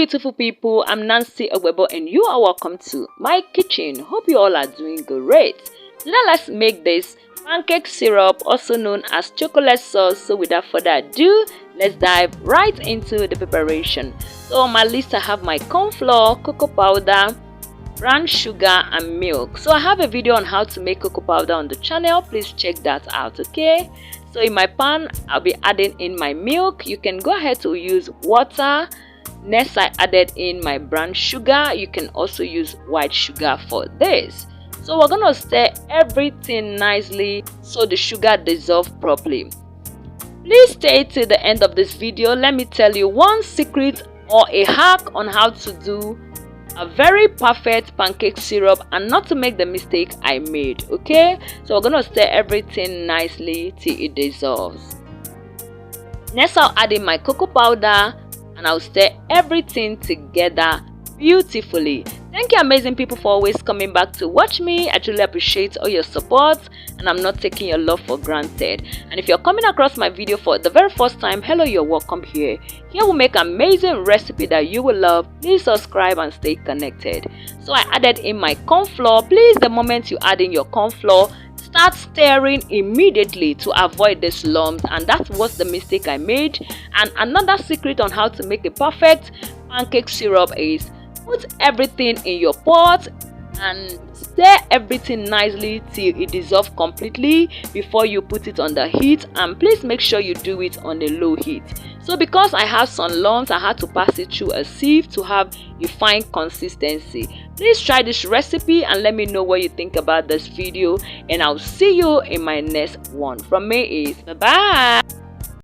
beautiful people, I'm Nancy Ogwebo and you are welcome to my kitchen. Hope you all are doing great. Now let's make this pancake syrup, also known as chocolate sauce. So without further ado, let's dive right into the preparation. So on my list I have my corn flour, cocoa powder, brown sugar and milk. So I have a video on how to make cocoa powder on the channel. Please check that out, okay? So in my pan I'll be adding in my milk. You can go ahead to use water. Next I added in my brown sugar. You can also use white sugar for this. So we're gonna stir everything nicely so the sugar dissolves properly. Please stay till the end of this video. Let me tell you one secret or a hack on how to do a very perfect pancake syrup and not to make the mistake I made, okay? So we're gonna stir everything nicely till it dissolves. Next I'll add in my cocoa powder and I'll stir everything together beautifully. Thank you amazing people for always coming back to watch me. I truly appreciate all your support and I'm not taking your love for granted. And if you're coming across my video for the very first time, hello, you're welcome here. Here we make amazing recipe that you will love. Please subscribe and stay connected. So I added in my corn flour. Please, the moment you add in your corn flour, start stirring immediately to avoid this lumps, and that was the mistake I made. And another secret on how to make a perfect pancake syrup is put everything in your pot and stir everything nicely till it dissolves completely before you put it on the heat, and please make sure you do it on a low heat. So because I have some lumps, I had to pass it through a sieve to have a fine consistency. Please try this recipe and let me know what you think about this video, and I'll see you in my next one. From me is bye bye.